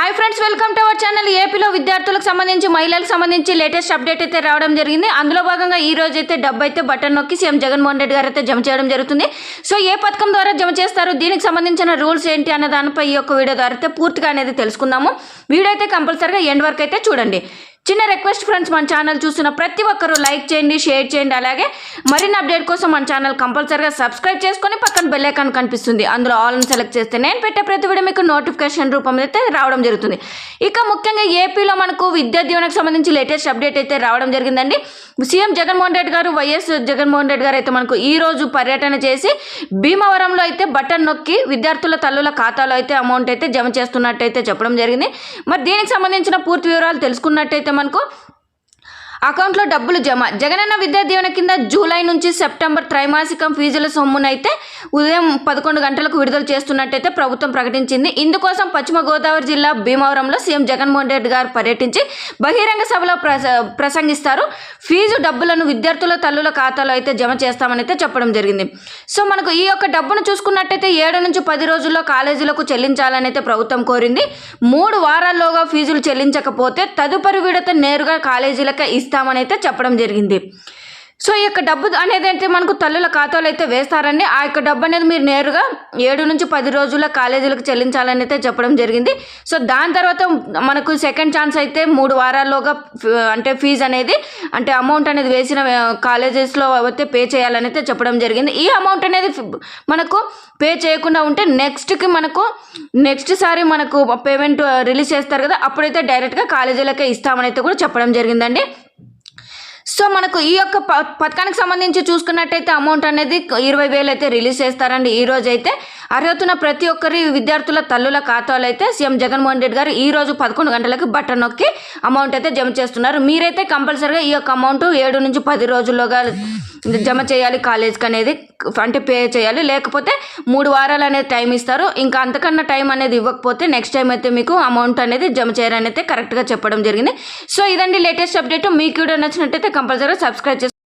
Hi friends, welcome to our channel. ఏపీలో విద్యార్థులకు సంబంధించి మహిళలకు సంబంధించి లేటెస్ట్ అప్డేట్ అయితే రావడం జరిగింది. అందులో భాగంగా ఈ రోజు అయితే డబ్బు అయితే బటన్ నొక్కి సీఎం జగన్మోహన్ రెడ్డి గారు అయితే జమ చేయడం జరుగుతుంది. సో ఏ పథకం ద్వారా జమ చేస్తారు, దీనికి సంబంధించిన రూల్స్ ఏంటి అన్న దానిపై ఈ యొక్క వీడియో ద్వారా అయితే పూర్తిగా అనేది తెలుసుకుందాము. వీడియో అయితే కంపల్సరీగా ఎండ్ వరకు అయితే చూడండి. చిన్న రిక్వెస్ట్ ఫ్రెండ్స్, మన ఛానల్ చూస్తున్న ప్రతి ఒక్కరూ లైక్ చేయండి, షేర్ చేయండి. అలాగే మరిన్ని అప్డేట్ కోసం మన ఛానల్ కంపల్సరీగా సబ్స్క్రైబ్ చేసుకొని పక్కన బెల్ ఐకాన్ కనిపిస్తుంది, అందులో ఆల్ సెలెక్ట్ చేస్తే నేను పెట్టే ప్రతి వీడియో మీకు నోటిఫికేషన్ రూపంలో అయితే రావడం జరుగుతుంది. ఇక ముఖ్యంగా ఏపీలో మనకు విద్యా దీవెనకు సంబంధించి లేటెస్ట్ అప్డేట్ అయితే రావడం జరిగిందండి. సీఎం జగన్మోహన్ రెడ్డి గారు, వైఎస్ జగన్మోహన్ రెడ్డి గారు అయితే మనకు ఈ రోజు పర్యటన చేసి భీమవరంలో అయితే బటన్ నొక్కి విద్యార్థుల తల్లుల ఖాతాలో అయితే అమౌంట్ అయితే జమ చేస్తున్నట్టయితే చెప్పడం జరిగింది. మరి దీనికి సంబంధించిన పూర్తి వివరాలు తెలుసుకున్నట్టయితే మనకు అకౌంట్లో డబ్బులు జమ. జగనన్న విద్యా దీవెన కింద జూలై నుంచి సెప్టెంబర్ త్రైమాసికం ఫీజుల సొమ్మునైతే ఉదయం 11 గంటలకు విడుదల చేస్తున్నట్టయితే ప్రభుత్వం ప్రకటించింది. ఇందుకోసం పశ్చిమ గోదావరి జిల్లా భీమవరంలో సీఎం జగన్మోహన్ రెడ్డి గారు పర్యటించి బహిరంగ సభలో ప్రసంగిస్తారు. ఫీజు డబ్బులను విద్యార్థుల తల్లుల ఖాతాలో అయితే జమ చేస్తామని అయితే చెప్పడం జరిగింది. సో మనకు ఈ యొక్క డబ్బును చూసుకున్నట్టయితే 7 నుంచి 10 రోజుల్లో కాలేజీలకు చెల్లించాలని అయితే ప్రభుత్వం కోరింది. 3 వారాల్లోగా ఫీజులు చెల్లించకపోతే తదుపరి విడత నేరుగా కాలేజీలకే ఇస్తామని అయితే చెప్పడం జరిగింది. సో ఈ యొక్క డబ్బు అనేది అయితే మనకు తల్లుల ఖాతాలో అయితే వేస్తారండి. ఆ యొక్క డబ్బు అనేది మీరు నేరుగా 7 నుంచి 10 రోజుల్లో కాలేజీలకు చెల్లించాలని అయితే చెప్పడం జరిగింది. సో దాని తర్వాత మనకు సెకండ్ ఛాన్స్ అయితే 3 వారాల్లోగా అంటే ఫీజు అనేది అంటే అమౌంట్ అనేది వేసిన కాలేజెస్లో అయితే పే చేయాలని అయితే చెప్పడం జరిగింది. ఈ అమౌంట్ అనేది మనకు పే చేయకుండా ఉంటే నెక్స్ట్ సారి మనకు పేమెంట్ రిలీజ్ చేస్తారు కదా, అప్పుడైతే డైరెక్ట్గా కాలేజీలకే ఇస్తామని అయితే కూడా చెప్పడం జరిగిందండి. సో మనకు ఈ యొక్క పథకానికి సంబంధించి చూసుకున్నట్టయితే అమౌంట్ అనేది 20,000 అయితే రిలీజ్ చేస్తారండి. ఈ రోజు అయితే అర్హతున్న ప్రతి ఒక్కరి విద్యార్థుల తల్లుల ఖాతాలో అయితే సీఎం జగన్మోహన్ రెడ్డి గారు ఈ రోజు 11 గంటలకు బటన్ నొక్కి అమౌంట్ అయితే జమ చేస్తున్నారు. మీరైతే కంపల్సరీగా ఈ యొక్క అమౌంట్ 7 నుంచి 10 రోజుల్లోగా జమ చేయాలి కాలేజ్కి అనేది, అంటే పే చేయాలి. లేకపోతే 3 వారాలు అనేది టైం ఇస్తారు. ఇంకా అంతకన్నా టైం అనేది ఇవ్వకపోతే నెక్స్ట్ టైం అయితే మీకు అమౌంట్ అనేది జమ చేయాలని అయితే కరెక్ట్గా చెప్పడం జరిగింది. సో ఇదండి లేటెస్ట్ అప్డేట్. మీకు వీడియో నచ్చినట్టయితే కంపల్సరీగా సబ్స్క్రైబ్ చేసుకోండి.